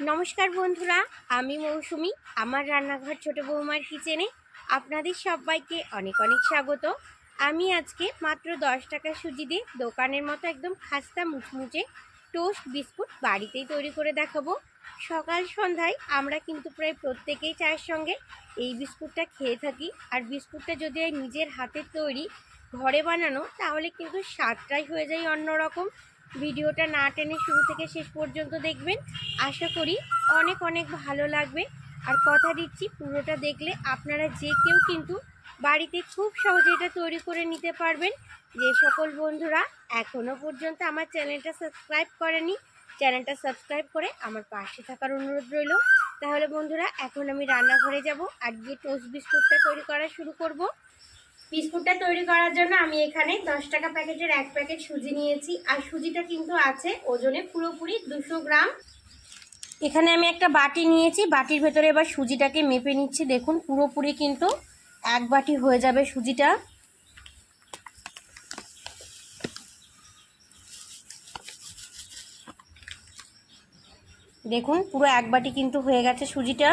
নমস্কার বন্ধুরা, আমি মৌসুমি। আমার রান্নাঘর ছোট বৌমার কিচেনে আপনাদের সবাইকে অনেক অনেক স্বাগত। আমি আজকে মাত্র 10 টাকা সুজি দিয়ে দোকানের মতো একদম খাস্তা মুচমুচে টোস্ট বিস্কুট বাড়িতেই তৈরি করে দেখাবো। সকাল সন্ধ্যায় আমরা কিন্তু প্রায় প্রত্যেকেই চায়ের সঙ্গে এই বিস্কুটটা খেয়ে থাকি। আর বিস্কুটটা যদি নিজের হাতের তৈরি ঘরে বানানো, তাহলে কিন্তু স্বাদটাই হয়ে যায় অন্যরকম। ভিডিওটা না টেনে শুরু থেকে শেষ পর্যন্ত দেখবেন, আশা করি অনেক অনেক ভালো লাগবে। আর কথা দিচ্ছি, পুরোটা দেখলে আপনারা যে কেউ কিন্তু বাড়িতে খুব সহজে এটা তৈরি করে নিতে পারবেন। যে সকল বন্ধুরা এখনও পর্যন্ত আমার চ্যানেলটা সাবস্ক্রাইব করেনি, চ্যানেলটা সাবস্ক্রাইব করে আমার পাশে থাকার অনুরোধ রইল। তাহলে বন্ধুরা, এখন আমি রান্নাঘরে যাব আর গিয়ে টোস্ট বিস্কুটটা তৈরি করা শুরু করব। বিস্কুটটা তৈরি করার জন্য আমি এখানে 10 টাকা প্যাকেটের 1 প্যাকেট সুজি নিয়েছি। আর সুজিটা কিন্তু আছে ওজনে পুরোপুরি 200 গ্রাম। এখানে আমি একটা বাটি নিয়েছি, বাটির ভেতরে এবার সুজিটাকে মেপে নিচ্ছি। দেখুন পুরোপুরি কিন্তু 1 বাটি হয়ে যাবে সুজিটা। দেখুন পুরো 1 বাটি কিন্তু হয়ে গেছে সুজিটা।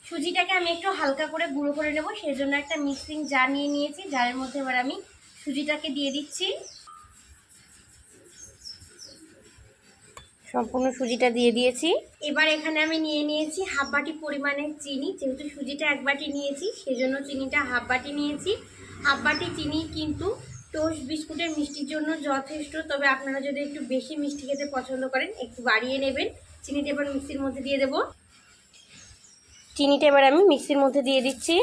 সুজিটাকে আমি একটু হালকা করে গুঁড়ো করে নেব, সেই জন্য একটা মিক্সিং জার নিয়ে নিয়েছি। জারের মধ্যে এবার আমি সুজিটাকে দিয়ে দিচ্ছি। সম্পূর্ণ সুজিটা দিয়ে দিয়েছি। এবার এখানে আমি নিয়ে নিয়েছি হাফ বাটি পরিমাণের চিনি। যেহেতু সুজিটা 1 বাটি নিয়েছি, সেজন্য চিনিটা হাফ বাটি নিয়েছি। হাফ বাটি চিনি কিন্তু টোস্ট বিস্কুটের মিষ্টির জন্য যথেষ্ট। তবে আপনারা যদি একটু বেশি মিষ্টি খেতে পছন্দ করেন, একটু বাড়িয়ে নেবেন। চিনিটা এবার মিক্সির মধ্যে দিয়ে দেব। চিনিটা এবার আমি মিক্সির মধ্যে দিয়ে দিচ্ছি।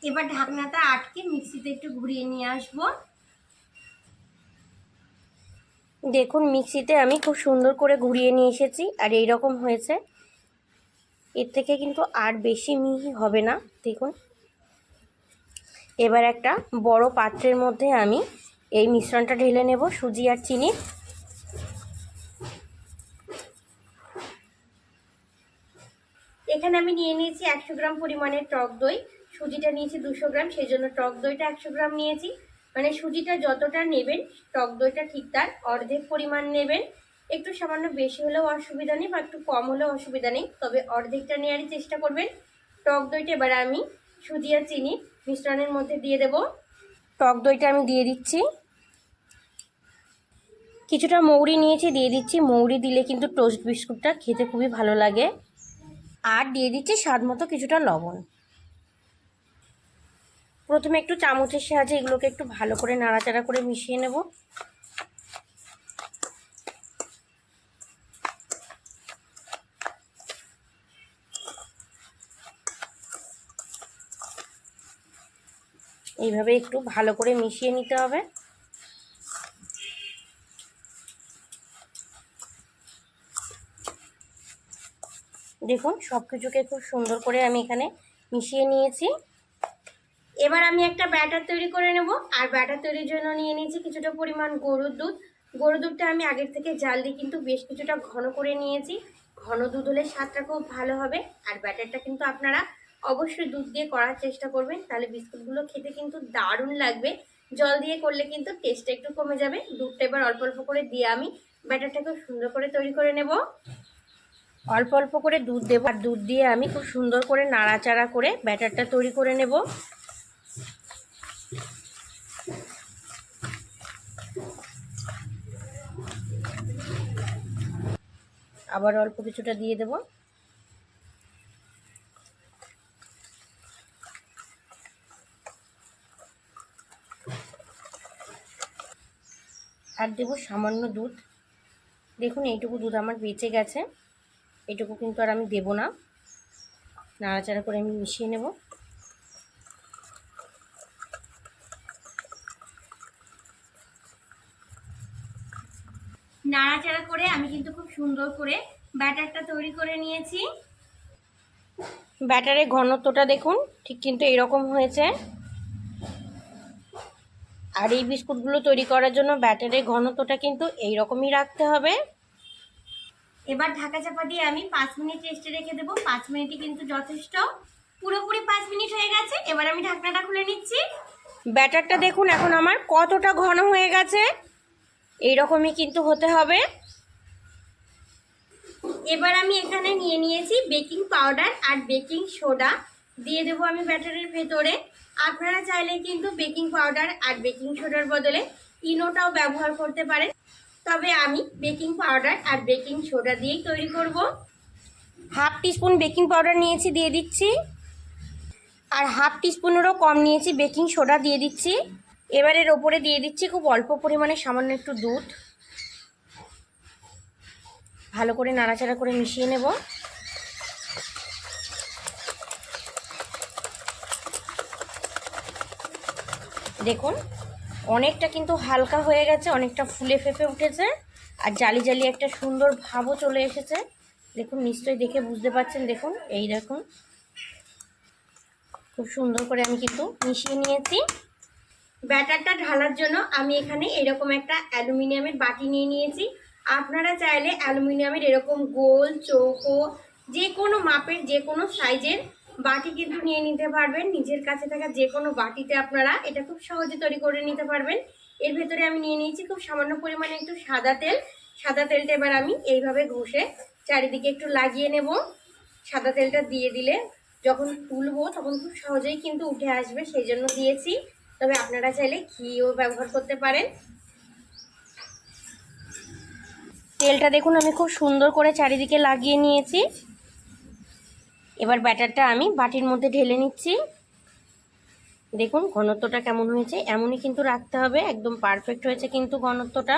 এবার ঢাকনাটা আটকে মিক্সিতে একটু ঘুরিয়ে নিয়ে আসবো। দেখুন মিক্সিতে আমি খুব সুন্দর করে ঘুরিয়ে নিয়ে এসেছি, আর এই রকম হয়েছে। এর থেকে কিন্তু আর বেশি মিহি হবে না। দেখুন এবার একটা বড় পাত্রের মধ্যে আমি এই মিশ্রণটা ঢেলে নেব, সুজি আর চিনি। এখানে আমি নিয়ে নিয়েছি 100 গ্রাম পরিমাণের টক দই। সুজিটা নিয়েছি 200 গ্রাম, সেই জন্য টক দইটা 100 গ্রাম নিয়েছি। মানে সুজিটা যতটা নেবেন, টক দইটা ঠিক তার অর্ধেক পরিমাণ নেবেন। একটু সামান্য বেশি হলেও অসুবিধা নেই, বা একটু কম হলেও অসুবিধা নেই, তবে অর্ধেকটা নেওয়ারই চেষ্টা করবেন। টক দইটা এবার আমি সুজি আর চিনি মিশ্রণের মধ্যে দিয়ে দেব। টক দইটা আমি দিয়ে দিচ্ছি। কিছুটা মৌরি নিয়েছি, দিয়ে দিচ্ছি। মৌরি দিলে কিন্তু টোস্ট বিস্কুটটা খেতে খুবই ভালো লাগে। আর দিয়ে দিচ্ছি স্বাদ মতো কিছুটা লবণ। প্রথমে একটু চামচের সাহায্যে এগুলোকে একটু ভালো করে নাড়াচাড়া করে মিশিয়ে নেব। এইভাবে একটু ভালো করে মিশিয়ে নিতে হবে। দেখুন সব কিছুকে খুব সুন্দর করে আমি এখানে মিশিয়ে নিয়েছি। এবার আমি একটা ব্যাটার তৈরি করে নেব। আর ব্যাটার তৈরির জন্য নিয়ে নিয়েছি কিছুটা পরিমাণ গরুর দুধ। গরুর দুধটা আমি আগের থেকে জাল দিয়ে কিন্তু বেশ কিছুটা ঘন করে নিয়েছি। ঘন দুধ হলে স্বাদটা খুব ভালো হবে। আর ব্যাটারটা কিন্তু আপনারা অবশ্যই দুধ দিয়ে করার চেষ্টা করবেন, তাহলে বিস্কুটগুলো খেতে কিন্তু দারুণ লাগবে। জল দিয়ে করলে কিন্তু টেস্টটা একটু কমে যাবে। দুধটা এবার অল্প অল্প করে দিয়ে আমি ব্যাটারটাকে সুন্দর করে তৈরি করে নেব। অল্প অল্প করে দুধ দেবো, আর দুধ দিয়ে আমি খুব সুন্দর করে নাড়াচাড়া করে ব্যাটারটা তৈরি করে নেব। আবার অল্প কিছুটা দিয়ে দেব। আর দেবো সামান্য দুধ। দেখুন এইটুকু দুধ আমার বেঁচে গেছে, এটুকু কিন্তু আর আমি দেব না। নাড়াচাড়া করে আমি মিশিয়ে নেব। নাড়াচাড়া করে আমি কিন্তু খুব সুন্দর করে ব্যাটারটা তৈরি করে নিয়েছি। ব্যাটারের ঘনত্বটা দেখুন, ঠিক কিন্তু এরকম হয়েছে। আর এই বিস্কুটগুলো তৈরি করার জন্য ব্যাটারের ঘনত্বটা কিন্তু এইরকমই রাখতে হবে। এবার ঢাকা চাপা দিয়ে আমি 5 মিনিট রেস্টে রেখে দেবো। 5 মিনিটই কিন্তু যথেষ্ট। পুরোপুরি 5 মিনিট হয়ে গেছে। এবার আমি ঢাকনাটা খুলে নিচ্ছি। ব্যাটারটা দেখুন এখন আমার কতটা ঘন হয়ে গেছে। এইরকমই কিন্তু হতে হবে। এবার আমি এখানে নিয়ে নিয়েছি বেকিং পাউডার আর বেকিং সোডা, দিয়ে দেবো আমি ব্যাটারের ভেতরে। আপনারা চাইলে কিন্তু বেকিং পাউডার আর বেকিং সোডার বদলে ইনোটাও ব্যবহার করতে পারেন, তবে আমি বেকিং পাউডার আর বেকিং সোডা দিয়েই তৈরি করব। হাফ টিস্পুন বেকিং পাউডার নিয়েছি, দিয়ে দিচ্ছি। আর হাফ টিস্পুনেরও কম নিয়েছি বেকিং সোডা, দিয়ে দিচ্ছি। এবার এর ওপরে দিয়ে দিচ্ছি খুব অল্প পরিমাণে সামান্য একটু দুধ। ভালো করে নাড়াচাড়া করে মিশিয়ে নেব। দেখুন অনেকটা কিন্তু হালকা হয়ে গেছে, অনেকটা ফুলে ফেঁপে উঠেছে, আর জালি জালি একটা সুন্দর ভাবও চলে এসেছে। দেখুন নিশ্চয়ই দেখে বুঝতে পারছেন। দেখুন এই দেখুন খুব সুন্দর করে আমি কিন্তু মিশিয়ে নিয়েছি। ব্যাটারটা ঢালার জন্য আমি এখানে এরকম একটা অ্যালুমিনিয়ামের বাটি নিয়ে নিয়েছি। আপনারা চাইলে অ্যালুমিনিয়ামের এরকম গোল চৌকো যে কোনো মাপের যে কোনো সাইজের বাটি কিন্তু নিয়ে নিতে পারবেন। নিজের কাছে থাকা যে কোনো বাটিতে আপনারা এটা খুব সহজে তৈরি করে নিতে পারবেন। এর ভেতরে আমি নিয়ে নিয়েছি খুব সামান্য পরিমাণে একটু সাদা তেল। সাদা তেলটা এবার আমি এইভাবে ঘষে চারিদিকে একটু লাগিয়ে নেব। সাদা তেলটা দিয়ে দিলে যখন তুলবো তখন খুব সহজেই কিন্তু উঠে আসবে, সেই জন্য দিয়েছি। তবে আপনারা চাইলে ঘিও ব্যবহার করতে পারেন। তেলটা দেখুন আমি খুব সুন্দর করে চারিদিকে লাগিয়ে নিয়েছি। এবার ব্যাটারটা আমি বাটির মধ্যে ঢেলে নিচ্ছি। দেখুন ঘনত্বটা কেমন হয়েছে, এমনই কিন্তু রাখতে হবে, একদম পারফেক্ট হয়েছে কিন্তু ঘনত্বটা।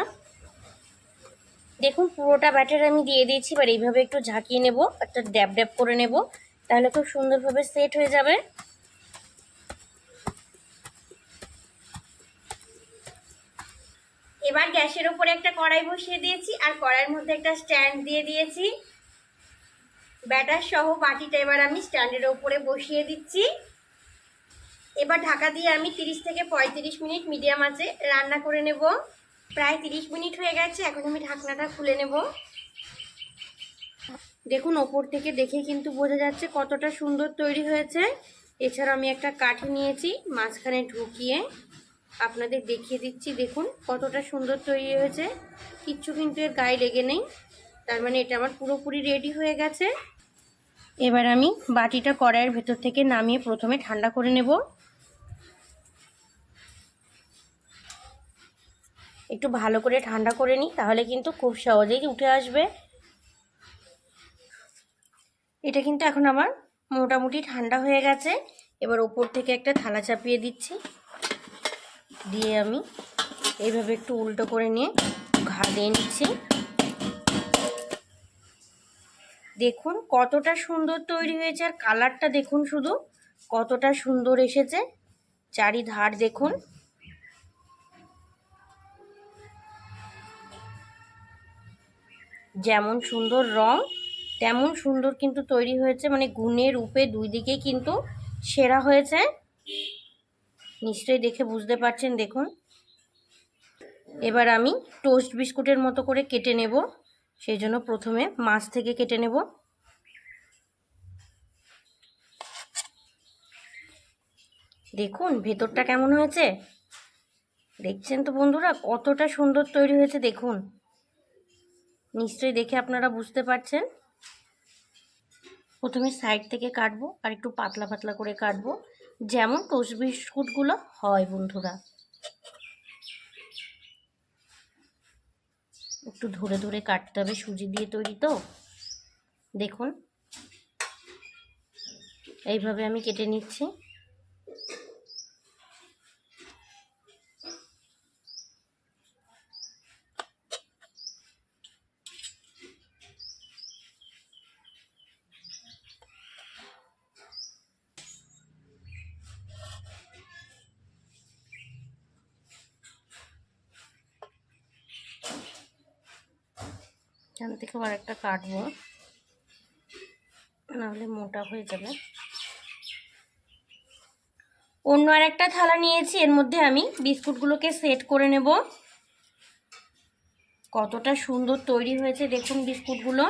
দেখুন পুরোটা ব্যাটার আমি দিয়ে দিয়েছি। এবার এইভাবে একটু ঝাঁকিয়ে নেব, একটা ড্যাব ড্যাব করে নেব, তাহলে খুব সুন্দরভাবে সেট হয়ে যাবে। এবার গ্যাসের উপরে একটা কড়াই বসিয়ে দিয়েছি, আর কড়াইয়ের মধ্যে একটা স্ট্যান্ড দিয়ে দিয়েছি। ব্যাটার সহ বাটিটা এবার আমি স্ট্যান্ডের উপরে বসিয়ে দিচ্ছি। এবার ঢাকা দিয়ে আমি 30 থেকে 35 মিনিট মিডিয়াম আঁচে রান্না করে নেব। প্রায় 30 মিনিট হয়ে গেছে, এখন আমি ঢাকনাটা খুলে নেব। দেখুন ওপর থেকে দেখে কিন্তু বোঝা যাচ্ছে কতটা সুন্দর তৈরি হয়েছে। এছাড়া আমি একটা কাঠি নিয়েছি, মাঝখানে ঢুকিয়ে আপনাদের দেখিয়ে দিচ্ছি। দেখুন কতটা সুন্দর তৈরি হয়েছে, কিচ্ছু কিন্তু এর গায়ে লেগে নেই। তার মানে এটা আমার পুরোপুরি রেডি হয়ে গেছে। এবার আমি বাটিটা কড়াইয়ের ভেতর থেকে নামিয়ে প্রথমে ঠান্ডা করে নেব। একটু ভালো করে ঠান্ডা করে নিই, তাহলে কিন্তু খুব সহজেই উঠে আসবে। এটা কিন্তু এখন আমার মোটামুটি ঠান্ডা হয়ে গেছে। এবার ওপর থেকে একটা থালা চাপিয়ে দিচ্ছি, দিয়ে আমি এইভাবে একটু উল্টো করে নিয়ে ঘা দিয়ে নিচ্ছি। দেখুন কতটা সুন্দর তৈরি হয়েছে, আর কালারটা দেখুন শুধু কতটা সুন্দর এসেছে। চারিধার দেখুন। যেমন সুন্দর রং তেমন সুন্দর কিন্তু তৈরি হয়েছে, মানে গুণে রূপে দুই দিকেই কিন্তু সেরা হয়েছে। নিশ্চয়ই দেখে বুঝতে পারছেন। দেখুন এবার আমি টোস্ট বিস্কুটের মতো করে কেটে নেব, সেই জন্য প্রথমে মাছ থেকে কেটে নেব। দেখুন ভেতরটা কেমন হয়েছে, দেখছেন তো বন্ধুরা কতটা সুন্দর তৈরি হয়েছে। দেখুন নিশ্চয়ই দেখে আপনারা বুঝতে পারছেন। প্রথমে সাইড থেকে কাটবো, আর একটু পাতলা পাতলা করে কাটবো, যেমন টোস্ট বিস্কুটগুলো হয় বন্ধুরা। একটু ধরে ধরে কাটতে হবে, সুজি দিয়ে তৈরি তো। দেখুন এইভাবে আমি কেটে নিচ্ছি। এখান থেকে আর একটা কাটবো, নাহলে মোটা হয়ে যাবে। অন্য আর একটা থালা নিয়েছি, এর মধ্যে আমি বিস্কুটগুলোকে সেট করে নেব। কতটা সুন্দর তৈরি হয়েছে দেখুন বিস্কুটগুলো।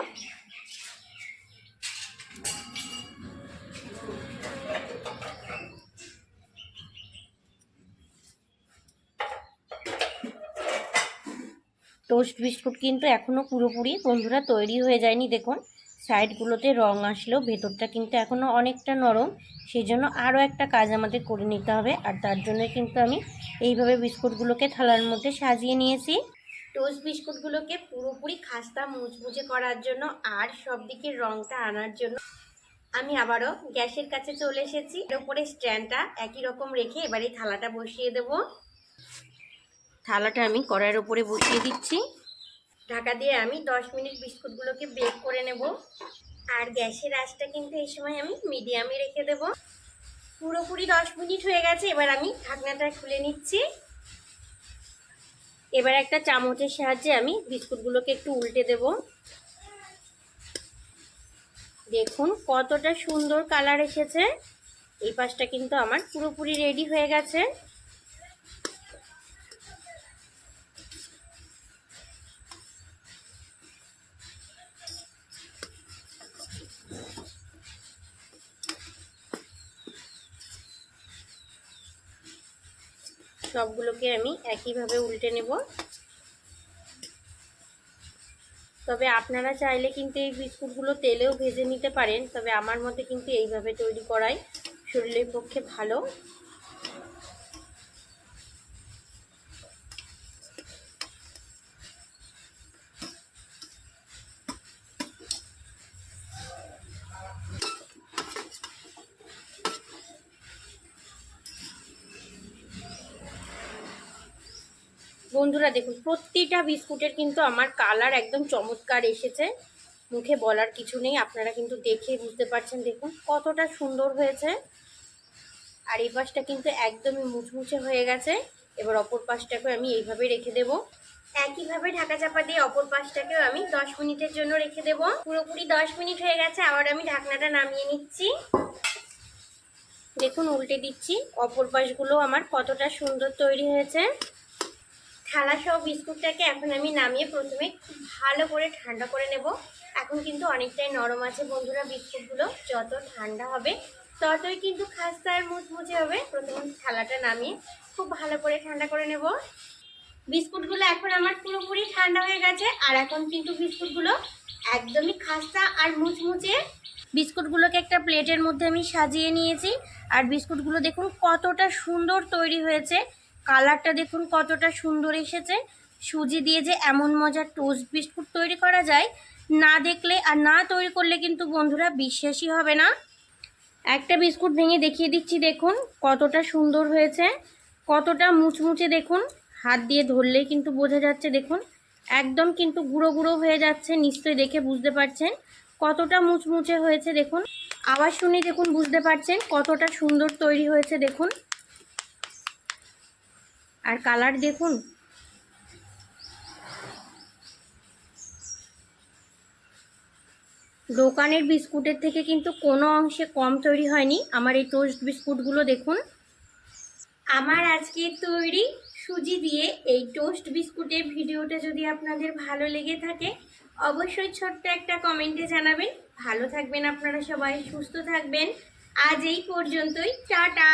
টোস্ট বিস্কুট কিন্তু এখনও পুরোপুরি বন্ধুরা তৈরি হয়ে যায়নি। দেখুন সাইডগুলোতে রং আসলেও ভেতরটা কিন্তু এখনও অনেকটা নরম, সেই জন্য আরও একটা কাজ আমাদের করে নিতে হবে। আর তার জন্য কিন্তু আমি এইভাবে বিস্কুটগুলোকে থালার মধ্যে সাজিয়ে নিয়েছি। টোস্ট বিস্কুটগুলোকে পুরোপুরি খাস্তা মুচমুচে করার জন্য আর সব দিকের রংটা আনার জন্য আমি আবারও গ্যাসের কাছে চলে এসেছি। এর উপরে স্ট্যান্ডটা একই রকম রেখে এবার এই থালাটা বসিয়ে দেব। থালাটা আমি কড়াইয়ের উপরে বসিয়ে দিচ্ছি। ঢাকা দিয়ে আমি 10 মিনিট বিস্কুটগুলোকে বেক করে নেব। আর গ্যাসের আঁচটা কিন্তু এই সময় আমি মিডিয়ামে রেখে দেব। পুরোপুরি 10 মিনিট হয়ে গেছে। এবার আমি ঢাকনাটা খুলে নিচ্ছি। এবার একটা চামচের সাহায্যে আমি বিস্কুটগুলোকে একটু উল্টে দেব। দেখুন কতটা সুন্দর কালার এসেছে। এই পাশটা কিন্তু আমার পুরোপুরি রেডি হয়ে গেছে। সবগুলোকে আমি একইভাবে উল্টে নেব। তবে আপনারা চাইলে কিন্তু এই বিস্কুটগুলো তেলেও ভেজে নিতে পারেন, তবে আমার মতে কিন্তু এইভাবে তৈরি করাই শরীরের পক্ষে ভালো। বন্ধুরা দেখুন প্রতিটা বিস্কুটের কিন্তু আমার কালার একদম চমৎকার এসেছে, মুখে বলার কিছু নেই। আপনারা কিন্তু দেখে বুঝতে পারছেন দেখুন কতটা সুন্দর হয়েছে। আর এই পাশটা কিন্তু একদমই মুচমুচে হয়ে গেছে। এবার অপর পাশটাকে আমি এইভাবে রেখে দেব। একইভাবে ঢাকা চাপা দিয়ে অপর পাশটাকেও আমি 10 মিনিটের জন্য রেখে দেব। পুরোপুরি 10 মিনিট হয়ে গেছে। আবার আমি ঢাকনাটা নামিয়ে নিচ্ছি। দেখুন উল্টে দিচ্ছি। অপর পাশগুলো আমার কতটা সুন্দর তৈরি হয়েছে। থালা সহ বিস্কুটটাকে এখন আমি নামিয়ে প্রথমে খুব ভালো করে ঠান্ডা করে নেব। এখন কিন্তু অনেকটাই নরম আছে বন্ধুরা বিস্কুটগুলো। যত ঠান্ডা হবে ততই কিন্তু খাস্তা আর মুচমুচে হবে। প্রথমে থালাটা নামিয়ে খুব ভালো করে ঠান্ডা করে নেব। বিস্কুটগুলো এখন আমার পুরোপুরি ঠান্ডা হয়ে গেছে। আর এখন কিন্তু বিস্কুটগুলো একদমই খাস্তা আর মুচমুচে। বিস্কুটগুলোকে একটা প্লেটের মধ্যে আমি সাজিয়ে নিয়েছি। আর বিস্কুটগুলো দেখুন কতটা সুন্দর তৈরি হয়েছে। কালারটা দেখুন কতটা সুন্দর এসেছে। সুজি দিয়ে যে এমন মজার টোস্ট বিস্কুট তৈরি করা যায়, না দেখলে আর না তৈরি করলে কিন্তু বন্ধুরা বিশ্বাসই হবে না। একটা বিস্কুট ভেঙে দেখিয়ে দিচ্ছি। দেখুন কতটা সুন্দর হয়েছে, কতটা মুচমুচে। দেখুন হাত দিয়ে ধরলেই কিন্তু বোঝা যাচ্ছে। দেখুন একদম কিন্তু গুঁড়ো গুঁড়ো হয়ে যাচ্ছে। নিশ্চয়ই দেখে বুঝতে পারছেন কতটা মুচমুচে হয়েছে। দেখুন আওয়াজ শুনে দেখুন বুঝতে পারছেন কতটা সুন্দর তৈরি হয়েছে। দেখুন আর কালার দেখুন। দোকানের বিস্কুটের থেকে কিন্তু কোনো অংশে কম তৈরি হয়নি আমার এই টোস্ট বিস্কুটগুলো। দেখুন আমার আজকে তৈরি সুজি দিয়ে এই টোস্ট বিস্কুটের ভিডিওটা যদি আপনাদের ভালো লেগে থাকে অবশ্যই ছোট্ট একটা কমেন্টে জানাবেন। ভালো থাকবেন আপনারা সবাই, সুস্থ থাকবেন। আজ এই পর্যন্তই, টাটা।